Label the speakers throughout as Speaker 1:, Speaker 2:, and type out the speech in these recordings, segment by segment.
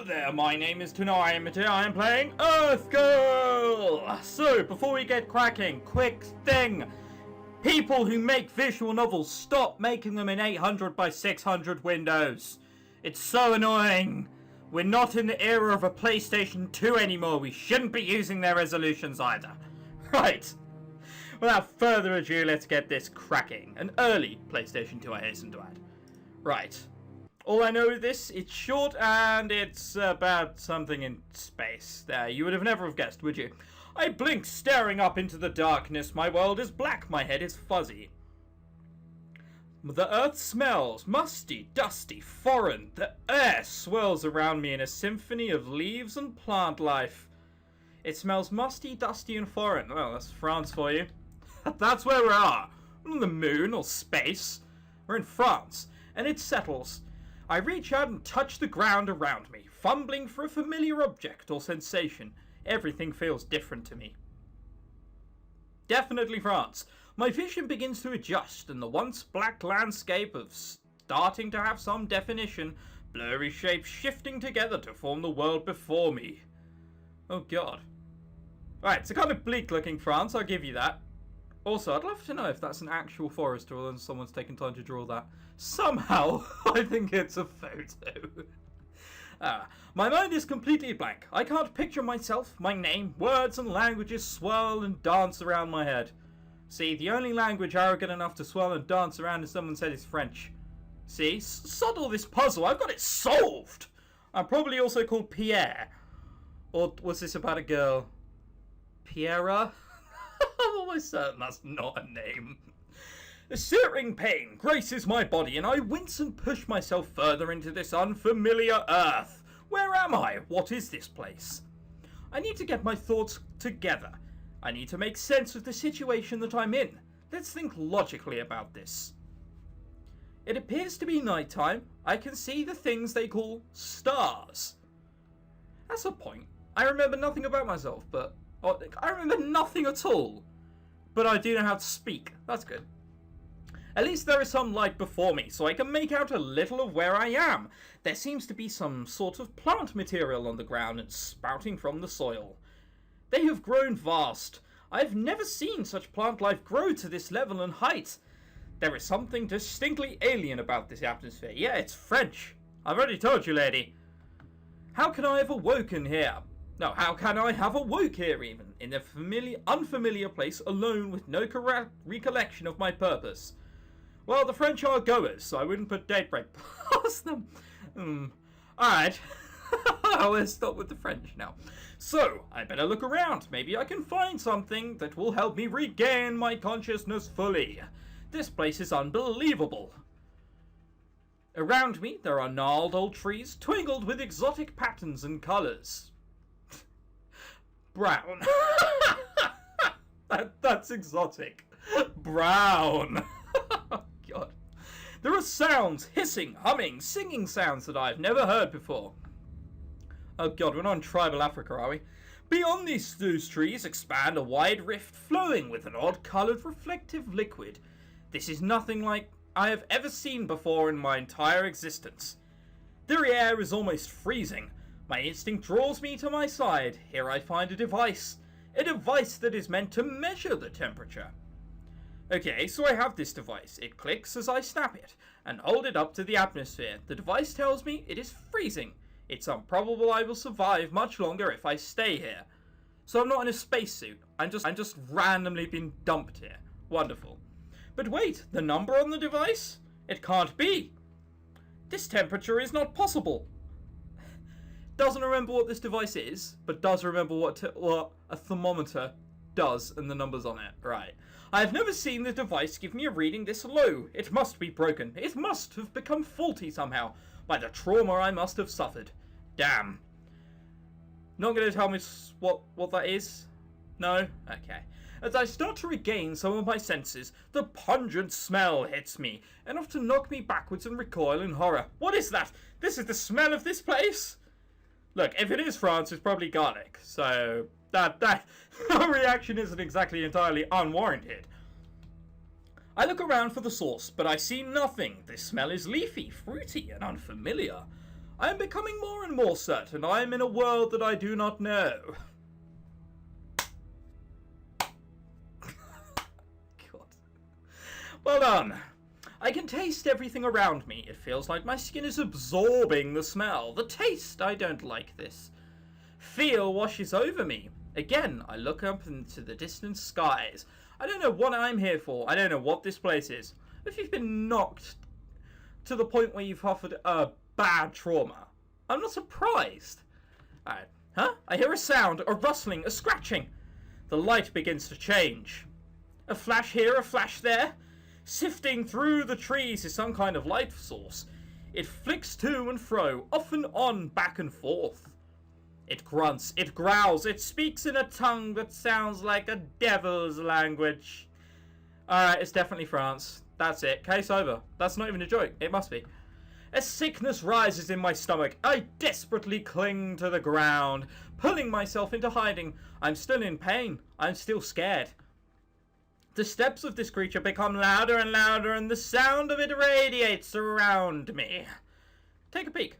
Speaker 1: there, my name is ChrisTenarium and today I am playing Earth Girl! So, before we get cracking, quick thing. People who make visual novels, stop making them in 800 by 600 windows. It's so annoying. We're not in the era of a PlayStation 2 anymore. We shouldn't be using their resolutions either. Right. Without further ado, let's get this cracking. An early PlayStation 2, I hasten to add. Right. All I know is this, it's short and it's about something in space. There, you would have never have guessed, would you? I blink, staring up into the darkness. My world is black, my head is fuzzy. The earth smells musty, dusty, foreign. The air swirls around me in a symphony of leaves and plant life. It smells musty, dusty, and foreign. Well, that's France for you. That's where we are. We're on the moon or space. We're in France, and it settles. I reach out and touch the ground around me, fumbling for a familiar object or sensation. Everything feels different to me. Definitely France. My vision begins to adjust, and the once black landscape of starting to have some definition, blurry shapes shifting together to form the world before me. Oh god. Right, it's a kind of bleak looking France, I'll give you that. Also, I'd love to know if that's an actual forest or then someone's taken time to draw that. Somehow, I think it's a photo. My mind is completely blank. I can't picture myself, my name, words and languages swirl and dance around my head. See, the only language arrogant enough to swirl and dance around as someone said is French. See, sod all this puzzle, I've got it solved! I'm probably also called Pierre. Or was this about a girl? Pierre? I'm almost certain that's not a name. A searing pain graces my body and I wince and push myself further into this unfamiliar earth. Where am I? What is this place? I need to get my thoughts together. I need to make sense of the situation that I'm in. Let's think logically about this. It appears to be nighttime. I can see the things they call stars. That's a point. I remember nothing about myself, but I remember nothing at all. But I do know how to speak. That's good. At least there is some light before me, so I can make out a little of where I am. There seems to be some sort of plant material on the ground and sprouting from the soil. They have grown vast. I've never seen such plant life grow to this level and height. There is something distinctly alien about this atmosphere. Yeah, it's French. I've already told you, lady. How can I have awoken here? No, how can I have awoke here even, in a unfamiliar place alone with no recollection of my purpose? Well, the French are goers, so I wouldn't put daybreak past them. Alright. I'll stop with the French now. So, I better look around. Maybe I can find something that will help me regain my consciousness fully. This place is unbelievable. Around me, there are gnarled old trees, twinkled with exotic patterns and colours. Brown. That's exotic. Brown. Oh, God. There are sounds, hissing, humming, singing sounds that I've never heard before. Oh god, we're not in tribal Africa, are we? Beyond these trees expand a wide rift flowing with an odd-coloured reflective liquid. This is nothing like I have ever seen before in my entire existence. The air is almost freezing. My instinct draws me to my side. Here I find a device that is meant to measure the temperature. Okay, so I have this device. It clicks as I snap it and hold it up to the atmosphere. The device tells me it is freezing. It's improbable I will survive much longer if I stay here. So I'm not in a spacesuit. I'm just randomly being dumped here. Wonderful. But wait, the number on the device? It can't be. This temperature is not possible. Doesn't remember what this device is, but does remember what a thermometer does and the numbers on it. Right. I have never seen the device give me a reading this low. It must be broken. It must have become faulty somehow by the trauma I must have suffered. Damn. Not going to tell me what that is? No? Okay. As I start to regain some of my senses, the pungent smell hits me, enough to knock me backwards and recoil in horror. What is that? This is the smell of this place? Look, if it is France, it's probably garlic, so that reaction isn't exactly entirely unwarranted. I look around for the source, but I see nothing. This smell is leafy, fruity, and unfamiliar. I am becoming more and more certain I am in a world that I do not know. God. Well done. I can taste everything around me. It feels like my skin is absorbing the smell. The taste, I don't like this. Feel washes over me. Again, I look up into the distant skies. I don't know what I'm here for. I don't know what this place is. If you've been knocked to the point where you've suffered a bad trauma, I'm not surprised. Alright. Huh? I hear a sound, a rustling, a scratching. The light begins to change. A flash here, a flash there. Sifting through the trees is some kind of light source. It flicks to and fro, off and on, back and forth. It grunts, it growls, it speaks in a tongue that sounds like a devil's language. Alright, it's definitely France. That's it. Case over. That's not even a joke. It must be. A sickness rises in my stomach. I desperately cling to the ground, pulling myself into hiding. I'm still in pain. I'm still scared. The steps of this creature become louder and louder, and the sound of it radiates around me. Take a peek.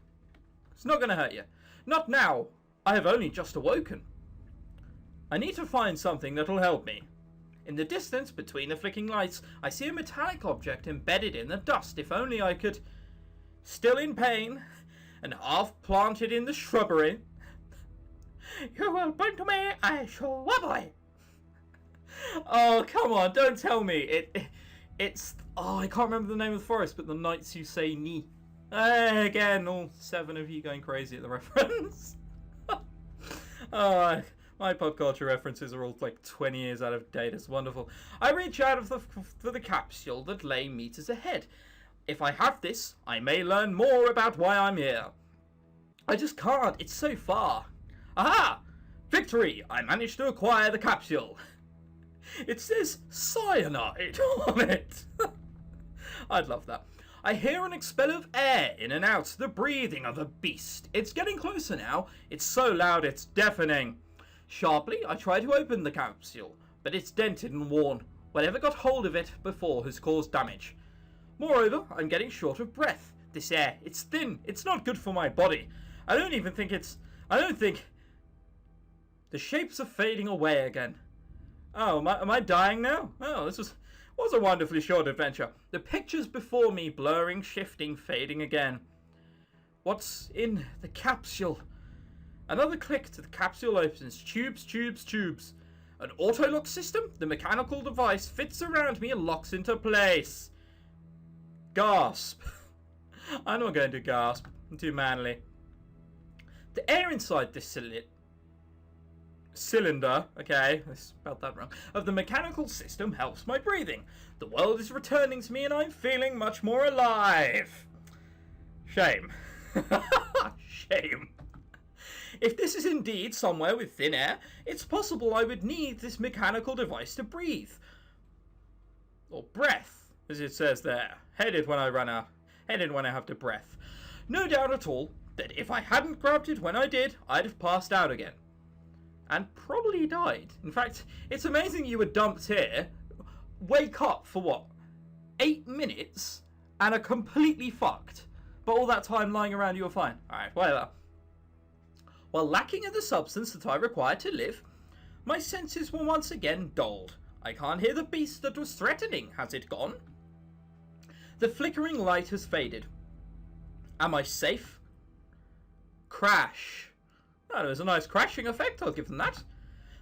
Speaker 1: It's not going to hurt you. Not now. I have only just awoken. I need to find something that'll help me. In the distance, between the flicking lights, I see a metallic object embedded in the dust. If only I could... Still in pain, and half planted in the shrubbery. You will bring to me a shrubbery. Oh, come on, don't tell me. It's... Oh, I can't remember the name of the forest, but the Knights Who Say Ni. Again, all 7 of you going crazy at the reference. Oh, my pop culture references are all like 20 years out of date. It's wonderful. I reach out for the capsule that lay meters ahead. If I have this, I may learn more about why I'm here. I just can't. It's so far. Aha! Victory! I managed to acquire the capsule. It says cyanide on it. I'd love that. I hear an expel of air in and out, the breathing of a beast. It's getting closer now. It's so loud it's deafening. Sharply, I try to open the capsule, but it's dented and worn. Whatever got hold of it before has caused damage. Moreover, I'm getting short of breath. This air, it's thin. It's not good for my body. I don't think... The shapes are fading away again. Oh, am I dying now? Oh, this was a wonderfully short adventure. The pictures before me blurring, shifting, fading again. What's in the capsule? Another click to the capsule opens. Tubes, tubes, tubes. An auto-lock system? The mechanical device fits around me and locks into place. Gasp. I'm not going to gasp. I'm too manly. The air inside this cylinder, okay, I spelled that wrong, of the mechanical system helps my breathing. The world is returning to me and I'm feeling much more alive. Shame. Shame. If this is indeed somewhere with thin air, it's possible I would need this mechanical device to breathe. Or breath, as it says there. Headed when I have to breath. No doubt at all that if I hadn't grabbed it when I did, I'd have passed out again. And probably died. In fact, it's amazing you were dumped here, wake up for what, 8 minutes, and are completely fucked. But all that time lying around you were fine. Alright, whatever. While lacking in the substance that I required to live, my senses were once again dulled. I can't hear the beast that was threatening. Has it gone? The flickering light has faded. Am I safe? Crash. Oh, there was a nice crashing effect, I'll give them that.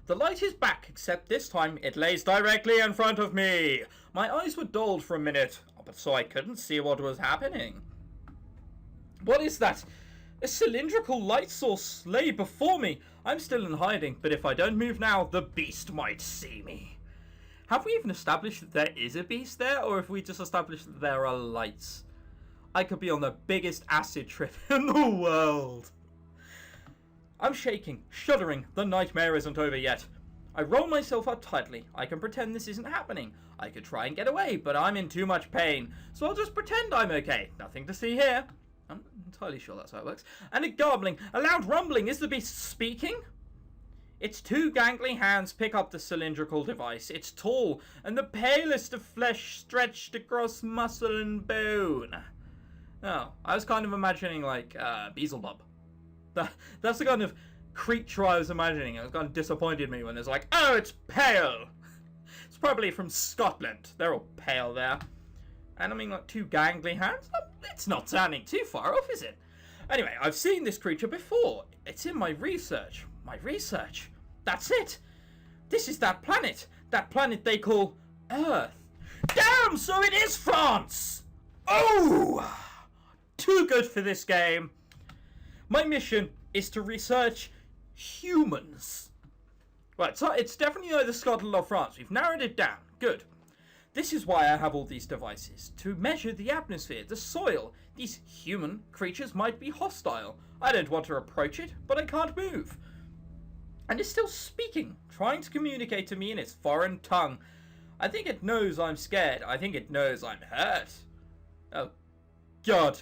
Speaker 1: The light is back, except this time it lays directly in front of me. My eyes were dulled for a minute, but so I couldn't see what was happening. What is that? A cylindrical light source lay before me. I'm still in hiding, but if I don't move now, the beast might see me. Have we even established that there is a beast there, or have we just established that there are lights? I could be on the biggest acid trip in the world. I'm shaking, shuddering. The nightmare isn't over yet. I roll myself up tightly. I can pretend this isn't happening. I could try and get away, but I'm in too much pain. So I'll just pretend I'm okay. Nothing to see here. I'm not entirely sure that's how it works. And a garbling, a loud rumbling. Is the beast speaking? Its 2 gangly hands pick up the cylindrical device. It's tall, and the palest of flesh stretched across muscle and bone. Oh, I was kind of imagining like Beelzebub. That's the kind of creature I was imagining. It was kind of disappointed me when it's like, oh, it's pale. It's probably from Scotland. They're all pale there. And I mean, like, 2 gangly hands? It's not sounding too far off, is it? Anyway, I've seen this creature before. It's in my research. My research. That's it. This is that planet. That planet they call Earth. Damn, so it is France! Oh! Too good for this game. My mission is to research humans. Right, so it's definitely either Scotland or France. We've narrowed it down. Good. This is why I have all these devices. To measure the atmosphere, the soil. These human creatures might be hostile. I don't want to approach it, but I can't move. And it's still speaking, trying to communicate to me in its foreign tongue. I think it knows I'm scared. I think it knows I'm hurt. Oh, God.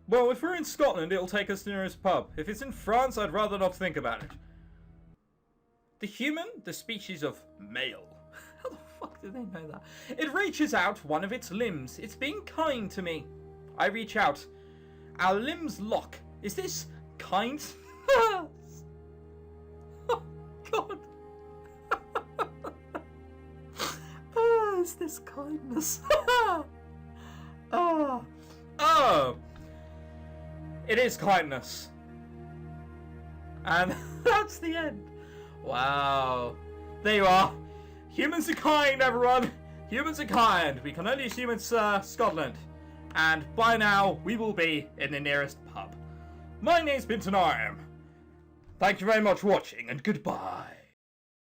Speaker 1: Well, if we're in Scotland, it'll take us to the nearest pub. If it's in France, I'd rather not think about it. The human, the species of male. How the fuck do they know that? It reaches out one of its limbs. It's being kind to me. I reach out. Our limbs lock. Is this kind? Oh, God. Oh, is this kindness? Oh. Oh. It is kindness. And that's the end. Wow. There you are. Humans are kind, everyone. Humans are kind. We can only assume it's Scotland. And by now, we will be in the nearest pub. My name's ChrisTenarium. Thank you very much for watching, and goodbye.